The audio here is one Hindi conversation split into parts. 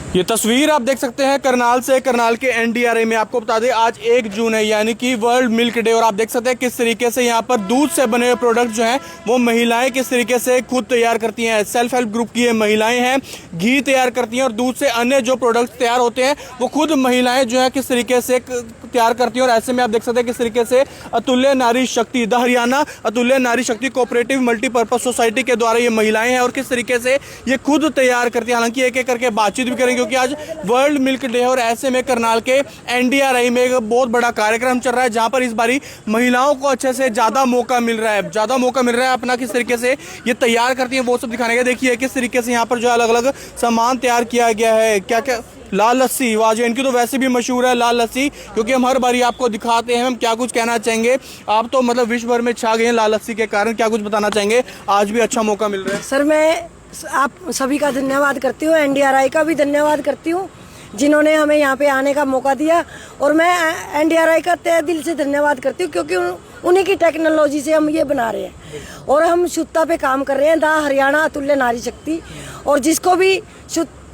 ये तस्वीर आप देख सकते हैं करनाल से, करनाल के एनडीआरआई में। आपको बता दें आज 1 जून है यानी कि वर्ल्ड मिल्क डे, और आप देख सकते हैं किस तरीके से यहाँ पर दूध से बने हुए प्रोडक्ट जो हैं वो महिलाएं किस तरीके से खुद तैयार करती हैं। सेल्फ हेल्प ग्रुप की ये महिलाएं हैं, घी तैयार करती हैं और दूध से अन्य जो प्रोडक्ट्स तैयार होते हैं वो खुद महिलाएं जो है किस तरीके से तैयार करती हैं। और ऐसे में आप देख सकते हैं किस तरीके से अतुल्य नारी शक्ति, द हरियाणा अतुल्य नारी शक्ति कोऑपरेटिव मल्टीपर्पज सोसाइटी के द्वारा ये महिलाएं हैं और किस तरीके से ये खुद तैयार करती हैं। हालांकि एक एक करके बातचीत भी करेंगे क्योंकि आज वर्ल्ड मिल्क डे है और ऐसे में करनाल के एनडीआरआई में एक बहुत बड़ा कार्यक्रम चल रहा है जहां पर इस बारी महिलाओं को अच्छे से ज्यादा मौका मिल रहा है, अपना किस तरीके से ये तैयार करती हैं वो सब दिखाने का। देखिए किस तरीके से यहाँ पर जो अलग अलग सामान तैयार किया गया है। क्या क्या लाल लस्सी, वाह, इनकी तो वैसे भी मशहूर है लाल लस्सी, क्योंकि हम हर बारी आपको दिखाते हैं। हम क्या कुछ कहना चाहेंगे, आप तो मतलब विश्व भर में छा गए हैं लाल लस्सी के कारण, क्या कुछ बताना चाहेंगे? आज भी अच्छा मौका मिल रहा है। सर मैं आप सभी का धन्यवाद करती हूँ, एनडीआरआई का भी धन्यवाद करती हूँ जिन्होंने हमें यहाँ पे आने का मौका दिया। और मैं एनडीआरआई का तहे दिल से धन्यवाद करती हूँ क्योंकि उन्हीं की टेक्नोलॉजी से हम ये बना रहे हैं और हम शुद्धता पे काम कर रहे हैं। द हरियाणा अतुल्य नारी शक्ति, और जिसको भी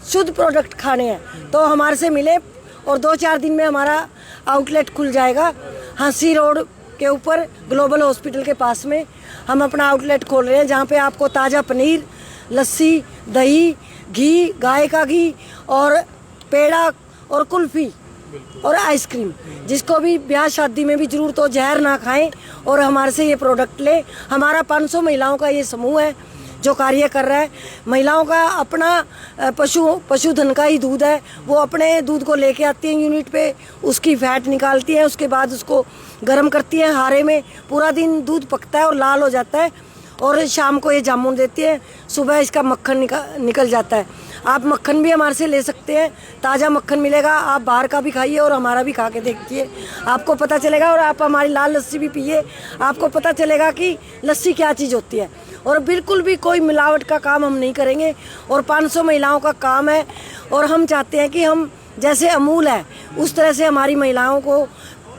शुद्ध प्रोडक्ट खाने हैं तो हमारे से मिले। और 2-4 दिन में हमारा आउटलेट खुल जाएगा हंसी रोड के ऊपर ग्लोबल हॉस्पिटल के पास में। हम अपना आउटलेट खोल रहे हैं जहाँ पे आपको ताज़ा पनीर, लस्सी, दही, घी, गाय का घी और पेड़ा और कुल्फी और आइसक्रीम, जिसको भी ब्याह शादी में भी जरूरत हो जहर ना खाएं और हमारे से ये प्रोडक्ट ले। हमारा 500 महिलाओं का ये समूह है जो कार्य कर रहा है। महिलाओं का अपना पशुधन का ही दूध है, वो अपने दूध को लेके आती हैं यूनिट पे, उसकी फैट निकालती हैं, उसके बाद उसको गर्म करती हैं हारे में। पूरा दिन दूध पकता है और लाल हो जाता है और शाम को ये जामुन देती है, सुबह इसका मक्खन निकल जाता है। आप मक्खन भी हमारे से ले सकते हैं, ताज़ा मक्खन मिलेगा। आप बाहर का भी खाइए और हमारा भी खा के देखिए, आपको पता चलेगा। और आप हमारी लाल लस्सी भी पिए, आपको पता चलेगा कि लस्सी क्या चीज़ होती है। और बिल्कुल भी कोई मिलावट का काम हम नहीं करेंगे और 500 महिलाओं का काम है। और हम चाहते हैं कि हम जैसे अमूल है उस तरह से हमारी महिलाओं को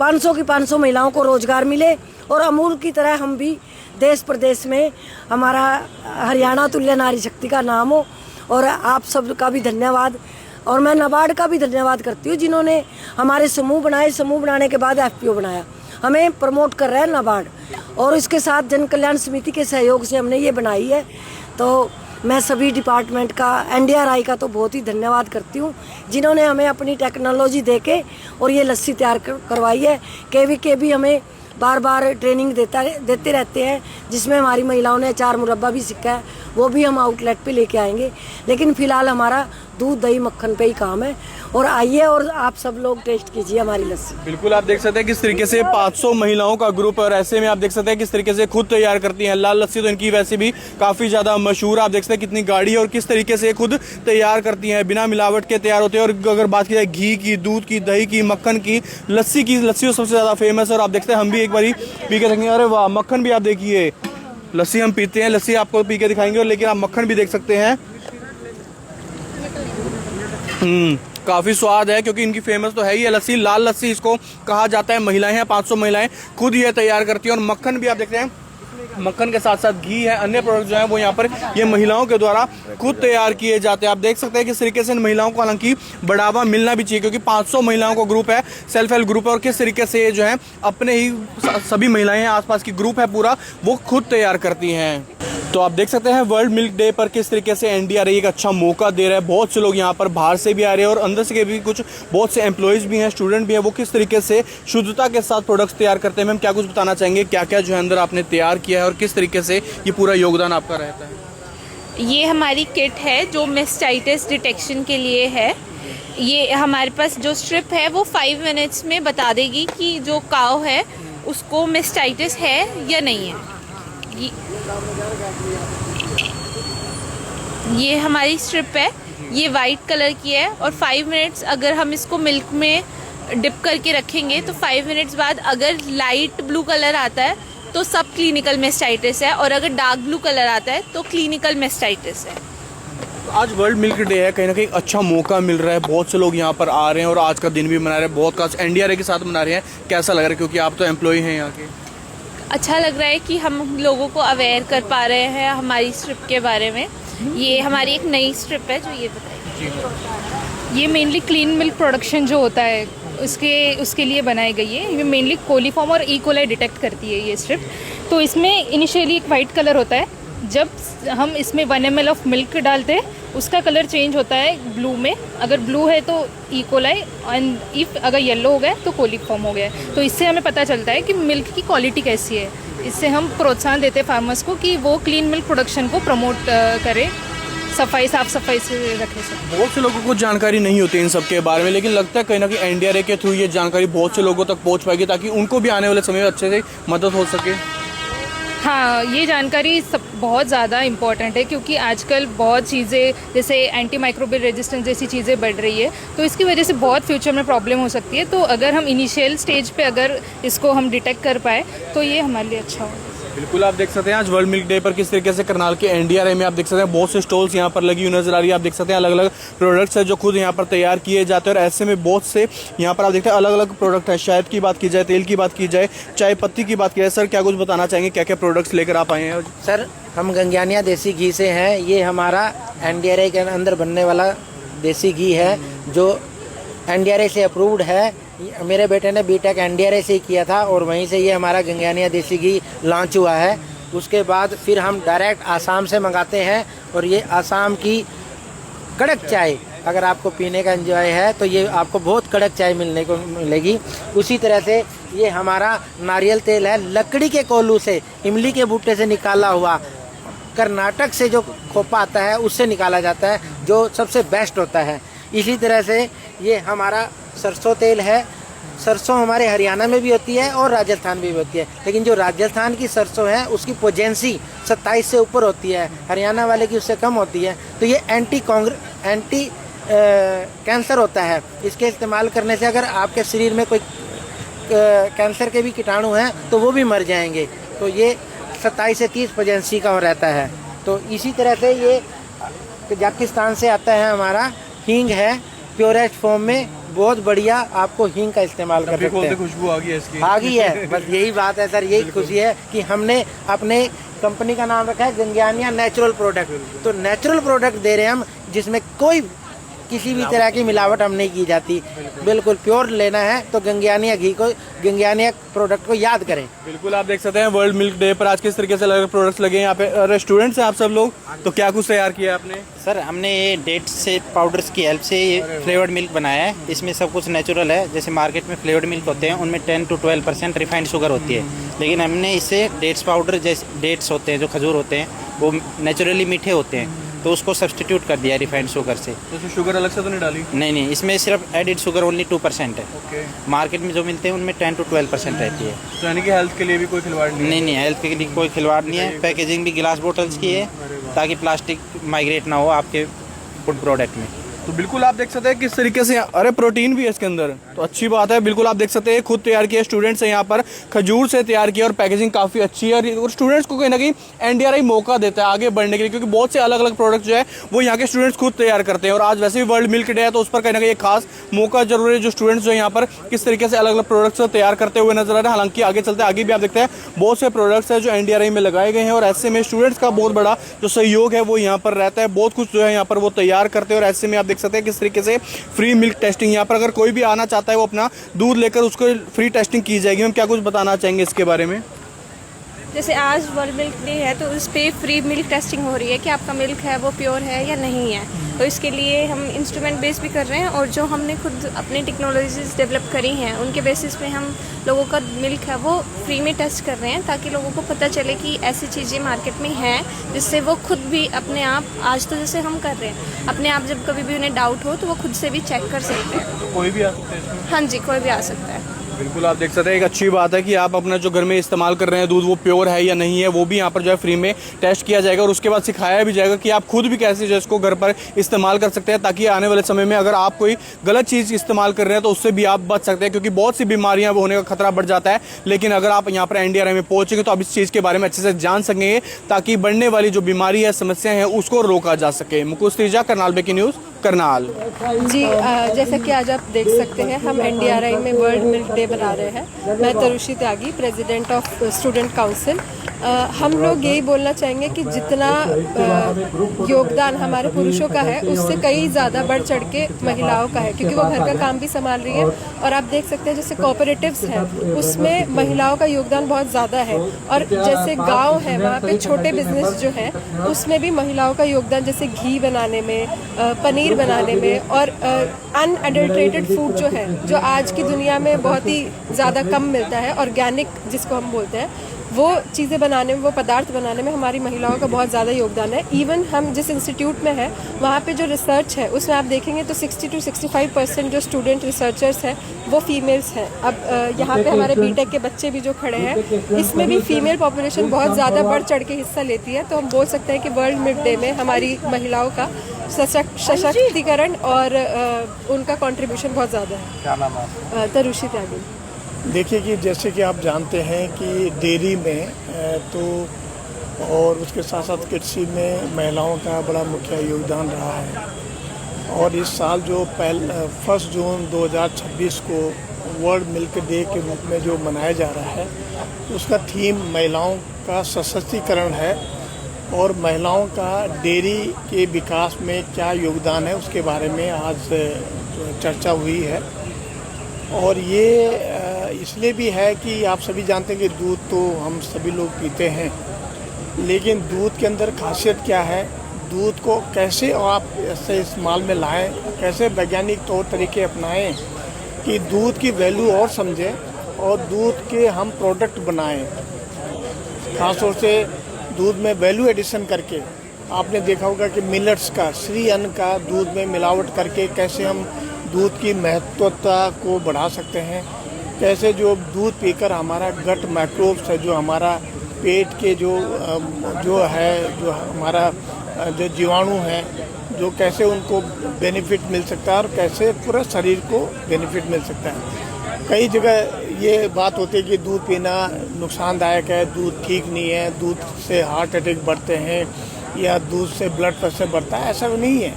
500 की 500 महिलाओं को रोजगार मिले और अमूल की तरह हम भी देश प्रदेश में हमारा हरियाणा तुल्य नारी शक्ति का नाम हो। और आप सब का भी धन्यवाद, और मैं नाबार्ड का भी धन्यवाद करती हूँ जिन्होंने हमारे समूह बनाए। समूह बनाने के बाद एफपीओ बनाया, हमें प्रमोट कर रहा है नाबार्ड, और इसके साथ जन कल्याण समिति के सहयोग से हमने ये बनाई है। तो मैं सभी डिपार्टमेंट का, एनडीआरआई का तो बहुत ही धन्यवाद करती हूँ जिन्होंने हमें अपनी टेक्नोलॉजी देके और ये लस्सी तैयार करवाई है। केवीके भी हमें बार बार ट्रेनिंग देते रहते हैं जिसमें हमारी महिलाओं ने अचार मुरब्बा भी सीखा है, वो भी हम आउटलेट पे लेके आएंगे। लेकिन फ़िलहाल हमारा दूध दही मक्खन पे ही काम है। और आइए और आप सब लोग टेस्ट कीजिए हमारी लस्सी। बिल्कुल, आप देख सकते हैं किस तरीके से 500 महिलाओं का ग्रुप है और ऐसे में आप देख सकते हैं किस तरीके से खुद तैयार करती हैं लाल लस्सी। तो इनकी वैसे भी काफ़ी ज़्यादा मशहूर, आप देख सकते हैं कितनी गाड़ी है और किस तरीके से खुद तैयार करती हैं, बिना मिलावट के तैयार होते हैं। और अगर बात की जाए घी की, दूध की, दही की, मक्खन की, लस्सी तो सबसे ज़्यादा फेमस है। और आप देखते हैं हम भी एक बारी पी के देखेंगे। अरे वाह, मक्खन भी आप देखिए, लस्सी हम पीते हैं, लस्सी आपको पी के दिखाएंगे, और लेकिन आप मक्खन भी देख सकते हैं। काफ़ी स्वाद है क्योंकि इनकी फेमस तो है ही है लस्सी, लाल लस्सी इसको कहा जाता है। महिलाएं हैं, 500 महिलाएं खुद ये तैयार करती हैं। और मक्खन भी आप देखते हैं, मक्खन के साथ साथ घी है, अन्य प्रोडक्ट जो है वो यहाँ पर ये महिलाओं के द्वारा खुद तैयार किए जाते हैं। आप देख सकते हैं किस तरीके से इन महिलाओं को हालांकि बढ़ावा मिलना भी चाहिए क्योंकि 500 महिलाओं का ग्रुप है, सेल्फ हेल्प ग्रुप है, और किस तरीके से ये जो है अपने ही सभी महिलाएं हैं, आसपास की ग्रुप है पूरा, वो खुद तैयार करती हैं। तो आप देख सकते हैं वर्ल्ड मिल्क डे पर किस तरीके से एनडीआरआई एक अच्छा मौका दे रहा है। बहुत से लोग यहाँ पर बाहर से भी आ रहे हैं और अंदर से भी कुछ बहुत से एम्प्लॉयज़ भी हैं, स्टूडेंट भी हैं, वो किस तरीके से शुद्धता के साथ प्रोडक्ट्स तैयार करते हैं। मैम क्या कुछ बताना चाहेंगे, क्या क्या जो है अंदर आपने तैयार किया है और किस तरीके से ये पूरा योगदान आपका रहता है? ये हमारी किट है जो मेस्टाइटिस डिटेक्शन के लिए है। ये हमारे पास जो स्ट्रिप है वो 5 मिनट्स में बता देगी कि जो काऊ है उसको मेस्टाइटिस है या नहीं है। ये हमारी स्ट्रिप है, ये वाइट कलर की है और 5 मिनट्स अगर हम इसको मिल्क में डिप करके रखेंगे तो 5 मिनट्स बाद अगर लाइट ब्लू कलर आता है तो सब क्लिनिकल मेस्टाइटिस है, और अगर डार्क ब्लू कलर आता है तो क्लिनिकल मेस्टाइटिस है। आज वर्ल्ड मिल्क डे है, कहीं ना कहीं अच्छा मौका मिल रहा है, बहुत से लोग यहाँ पर आ रहे हैं और आज का दिन भी मना रहे हैं, बहुत खास एनडीआरआई के साथ मना रहे हैं। कैसा लग रहा है क्योंकि आप तो एम्प्लॉय हैं यहाँ के? अच्छा लग रहा है कि हम लोगों को अवेयर कर पा रहे हैं हमारी स्ट्रिप के बारे में। ये हमारी एक नई स्ट्रिप है जो ये बताएगी। ये मेनली क्लीन मिल्क प्रोडक्शन जो होता है उसके लिए बनाई गई है। ये मेनली कोलीफॉर्म और ई कोलाई डिटेक्ट करती है ये स्ट्रिप। तो इसमें इनिशियली एक वाइट कलर होता है, जब हम इसमें 1 ml ऑफ मिल्क डालते हैं उसका कलर चेंज होता है ब्लू में। अगर ब्लू है तो ई कोलाई, एंड इफ़ अगर येलो हो गया तो कोलीफॉर्म हो गया। तो इससे हमें पता चलता है कि मिल्क की क्वालिटी कैसी है। इससे हम प्रोत्साहन देते हैं फार्मर्स को कि वो क्लीन मिल्क प्रोडक्शन को प्रमोट करें, साफ सफाई से रखें सब। बहुत से लोगों को जानकारी नहीं होती इन सब के बारे में, लेकिन लगता है कहीं ना कहीं एनडीआरए के थ्रू ये जानकारी बहुत से लोगों तक पहुंच पाएगी ताकि उनको भी आने वाले समय में अच्छे से मदद हो सके। हाँ, ये जानकारी सब बहुत ज़्यादा इम्पॉर्टेंट है क्योंकि आजकल बहुत चीज़ें जैसे एंटी माइक्रोबियल रेजिस्टेंस जैसी चीज़ें बढ़ रही है, तो इसकी वजह से बहुत फ्यूचर में प्रॉब्लम हो सकती है। तो अगर हम इनिशियल स्टेज पे अगर इसको हम डिटेक्ट कर पाए तो ये हमारे लिए अच्छा होगा। बिल्कुल, आप देख सकते हैं आज वर्ल्ड मिल्क डे पर किस तरीके से करनाल के एनडीआरए में आप देख सकते हैं बहुत से स्टॉल्स यहाँ पर लगी हुई नजर आ रही है। आप देख सकते हैं अलग अलग प्रोडक्ट्स है जो खुद यहाँ पर तैयार किए जाते हैं और ऐसे में बहुत से यहाँ पर आप देखते हैं अलग अलग प्रोडक्ट है। शहद की बात की जाए, तेल की बात की जाए, चाय पत्ती की बात की जाए, सर क्या कुछ बताना चाहेंगे, क्या क्या प्रोडक्ट्स लेकर आप आए हैं? सर, हम गंगानिया देसी घी से हैं। ये हमारा एनडीआरए के अंदर बनने वाला देसी घी है जो एनडीआरए से अप्रूव्ड है। मेरे बेटे ने बीटेक एनडीआरए से ही किया था और वहीं से ये हमारा गंगानिया देसी घी लॉन्च हुआ है। उसके बाद फिर हम डायरेक्ट आसाम से मंगाते हैं और ये आसाम की कड़क चाय अगर आपको पीने का एंजॉय है तो ये आपको बहुत कड़क चाय मिलने को मिलेगी। उसी तरह से ये हमारा नारियल तेल है, लकड़ी के कोल्हू से, इमली के बूटे से निकाला हुआ, कर्नाटक से जो खोपा आता है उससे निकाला जाता है जो सबसे बेस्ट होता है। इसी तरह से ये हमारा सरसों तेल है। सरसों हमारे हरियाणा में भी होती है और राजस्थान में भी होती है, लेकिन जो राजस्थान की सरसों है उसकी पोजेंसी 27 से ऊपर होती है, हरियाणा वाले की उससे कम होती है। तो ये एंटी कैंसर होता है। इसके इस्तेमाल करने से अगर आपके शरीर में कोई कैंसर के भी कीटाणु हैं तो वो भी मर जाएंगे। तो ये 27 से 30 पोजेंसी का रहता है। तो इसी तरह से ये कजाकिस्तान से आता है हमारा हींग है प्योरेस्ट फॉर्म में, बहुत बढ़िया। आपको हींग का इस्तेमाल कर सकते हैं। खुशबू आ गई है इसकी। आ गई है, बस यही बात है सर। यही खुशी है कि हमने अपने कंपनी का नाम रखा है गंगानिया नेचुरल प्रोडक्ट। तो नेचुरल प्रोडक्ट दे रहे हैं हम जिसमें कोई किसी भी तरह की मिलावट हम नहीं की जाती। बिल्कुल प्योर लेना है तो गंगानिया घी को, गंगानिया प्रोडक्ट को याद करें। बिल्कुल, आप देख सकते हैं वर्ल्ड मिल्क डे पर आज किस तरीके से अलग अलग प्रोडक्ट्स लगे हैं। यहाँ पे रेस्टोरेंट्स हैं आप सब लोग, तो क्या कुछ तैयार किया आपने? सर, हमने ये डेट्स से पाउडर्स की हेल्प से ये फ्लेवर्ड मिल्क बनाया है। इसमें सब कुछ नेचुरल है। जैसे मार्केट में फ्लेवर्ड मिल्क होते हैं उनमें 10 to 12% रिफाइंड शुगर होती है, लेकिन हमने इससे डेट्स पाउडर, जैसे डेट्स होते हैं जो खजूर होते हैं वो नेचुरली मीठे होते हैं, तो उसको सब्सटीट्यूट कर दिया रिफाइंड शुगर से। तो इसमें शुगर अलग से तो नहीं डाली? नहीं, इसमें सिर्फ एडिड शुगर ओनली 2% है। ओके। मार्केट में जो मिलते हैं उनमें 10 to 12% रहती है। तो यानी कि हेल्थ के लिए भी कोई खिलवाड़ नहीं? नहीं, हेल्थ के लिए कोई खिलवाड़ नहीं है। पैकेजिंग भी गिलास बोटल्स की है ताकि प्लास्टिक माइग्रेट ना हो आपके फूड प्रोडक्ट में। तो बिल्कुल आप देख सकते हैं किस तरीके से, अरे प्रोटीन भी है इसके अंदर, तो अच्छी बात है। बिल्कुल आप देख सकते हैं खुद तैयार किया, स्टूडेंट्स हैं यहाँ पर, खजूर से तैयार किया और पैकेजिंग काफ़ी अच्छी है। और स्टूडेंट्स को कहीं ना कहीं एनडीआरआई मौका देता है आगे बढ़ने के लिए, क्योंकि बहुत से अलग अलग प्रोडक्ट जो है वो यहाँ के स्टूडेंट्स खुद तैयार करते हैं। और आज वैसे भी वर्ल्ड मिल्क डे है तो उस पर कहीं ना कहीं एक खास मौका जरूर है। जो स्टूडेंट्स जो यहाँ पर किस तरीके से अलग अलग प्रोडक्ट्स तैयार करते हुए नजर आ रहे हैं। हालांकि आगे चलते आगे भी आप देखते हैं बहुत से प्रोडक्ट्स हैं जो एनडीआरआई में लगाए गए हैं और ऐसे में स्टूडेंट्स का बहुत बड़ा जो सहयोग है वो यहाँ पर रहता है। बहुत कुछ जो है यहाँ पर वो तैयार करते हैं और ऐसे में आप देख सकते हैं किस तरीके से फ्री मिल्क टेस्टिंग यहाँ पर अगर कोई भी आना चाहता है वो अपना दूध लेकर उसको फ्री टेस्टिंग की जाएगी। हम क्या कुछ बताना चाहेंगे इसके बारे में? जैसे आज वर्ल्ड मिल्क डे है तो उस पर फ्री मिल्क टेस्टिंग हो रही है कि आपका मिल्क है वो प्योर है या नहीं है। तो इसके लिए हम इंस्ट्रूमेंट बेस भी कर रहे हैं और जो हमने खुद अपनी टेक्नोलॉजीज डेवलप करी हैं उनके बेसिस पे हम लोगों का मिल्क है वो फ्री में टेस्ट कर रहे हैं ताकि लोगों को पता चले कि ऐसी चीज़ें मार्केट में हैं जिससे वो खुद भी अपने आप, आज तो जैसे हम कर रहे हैं, अपने आप जब कभी भी उन्हें डाउट हो तो वो खुद से भी चेक कर सकते हैं। कोई भी आ सकता है इसमें? हाँ जी, कोई भी आ सकता है। बिल्कुल आप देख सकते हैं एक अच्छी बात है कि आप अपना जो घर में इस्तेमाल कर रहे हैं दूध वो प्योर है या नहीं है वो भी यहाँ पर जो है फ्री में टेस्ट किया जाएगा और उसके बाद सिखाया भी जाएगा कि आप खुद भी कैसे जो इसको घर पर इस्तेमाल कर सकते हैं ताकि आने वाले समय में अगर आप कोई गलत चीज़ इस्तेमाल कर रहे हैं तो उससे भी आप बच सकते हैं, क्योंकि बहुत सी बीमारियां होने का खतरा बढ़ जाता है। लेकिन अगर आप यहाँ पर एनडीआरआई में पहुंचेंगे तो आप इस चीज़ के बारे में अच्छे से जान सकेंगे ताकि बढ़ने वाली जो बीमारी है, समस्या है उसको रोका जा सके। मुकुश तीजा, करनाल ब्रेकिंग न्यूज़, करनाल। जी, जैसा कि आज आप देख सकते हैं हम एनडीआरआई में वर्ल्ड मिल्क डे मना रहे हैं। मैं तरुषी त्यागी, प्रेसिडेंट ऑफ स्टूडेंट काउंसिल, हम लोग यही बोलना चाहेंगे कि जितना योगदान हमारे पुरुषों का है उससे कई ज़्यादा बढ़ चढ़ के महिलाओं का है, क्योंकि वो घर का काम भी संभाल रही है। और आप देख सकते हैं जैसे कोऑपरेटिव्स हैं उसमें महिलाओं का योगदान बहुत ज़्यादा है, और जैसे गांव है वहाँ पे छोटे बिजनेस जो हैं उसमें भी महिलाओं का योगदान, जैसे घी बनाने में, पनीर बनाने में, और अनएडल्ट्रेटेड फूड जो है जो आज की दुनिया में बहुत ही ज़्यादा कम मिलता है, ऑर्गेनिक जिसको हम बोलते हैं, वो चीज़ें बनाने में, वो पदार्थ बनाने में हमारी महिलाओं का बहुत ज़्यादा योगदान है। इवन हम जिस इंस्टीट्यूट में है वहाँ पे जो रिसर्च है उसमें आप देखेंगे तो 60 to 65% जो स्टूडेंट रिसर्चर्स हैं वो फीमेल्स हैं। अब यहाँ पे हमारे बीटेक के बच्चे भी जो खड़े हैं इसमें भी फीमेल पॉपुलेशन बहुत ज़्यादा बढ़ चढ़ के हिस्सा लेती है। तो हम बोल सकते हैं कि वर्ल्ड मिड डे में हमारी महिलाओं का सशक्तिकरण और उनका कंट्रीब्यूशन बहुत ज़्यादा है। क्या नाम है? तरुषी त्यागी। देखिए कि जैसे कि आप जानते हैं कि डेयरी में तो और उसके साथ साथ कृषि में महिलाओं का बड़ा मुख्य योगदान रहा है, और इस साल जो 1 जून 2026 को वर्ल्ड मिल्क डे के रूप में जो मनाया जा रहा है उसका थीम महिलाओं का सशक्तिकरण है, और महिलाओं का डेयरी के विकास में क्या योगदान है उसके बारे में आज चर्चा हुई है। और ये इसलिए भी है कि आप सभी जानते हैं कि दूध तो हम सभी लोग पीते हैं, लेकिन दूध के अंदर खासियत क्या है, दूध को कैसे आप ऐसे इस्तेमाल में लाएं, कैसे वैज्ञानिक तौर तरीके अपनाएं कि दूध की वैल्यू और समझें और दूध के हम प्रोडक्ट बनाएं। खास तौर से दूध में वैल्यू एडिशन करके आपने देखा होगा कि मिलेट्स का, श्री अन्न का दूध में मिलावट करके कैसे हम दूध की महत्वता को बढ़ा सकते हैं, कैसे जो दूध पीकर हमारा गट माइक्रोब्स है, जो हमारा पेट के जो हमारा जो जीवाणु हैं, जो कैसे उनको बेनिफिट मिल सकता है और कैसे पूरा शरीर को बेनिफिट मिल सकता है। कई जगह ये बात होती है कि दूध पीना नुकसानदायक है, दूध ठीक नहीं है, दूध से हार्ट अटैक बढ़ते हैं या दूध से ब्लड प्रेशर बढ़ता है, ऐसा नहीं है,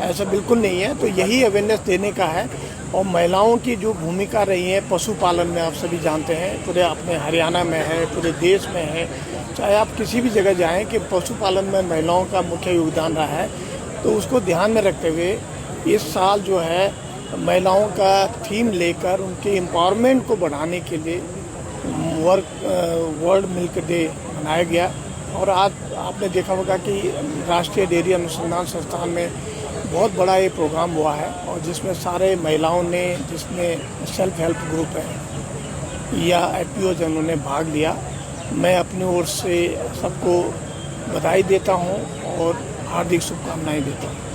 ऐसा बिल्कुल नहीं है। तो यही अवेयरनेस देने का है। और महिलाओं की जो भूमिका रही है पशुपालन में, आप सभी जानते हैं, पूरे अपने हरियाणा में है, पूरे देश में है, चाहे आप किसी भी जगह जाएं कि पशुपालन में महिलाओं का मुख्य योगदान रहा है। तो उसको ध्यान में रखते हुए इस साल जो है महिलाओं का थीम लेकर उनके एम्पावरमेंट को बढ़ाने के लिए वर्ल्ड मिल्क डे मनाया गया। और आज आपने देखा होगा कि राष्ट्रीय डेयरी अनुसंधान संस्थान में बहुत बड़ा ये प्रोग्राम हुआ है, और जिसमें सारे महिलाओं ने, जिसमें सेल्फ हेल्प ग्रुप है या एफपीओ उन्होंने भाग लिया। मैं अपनी ओर से सबको बधाई देता हूँ और हार्दिक शुभकामनाएं देता हूँ।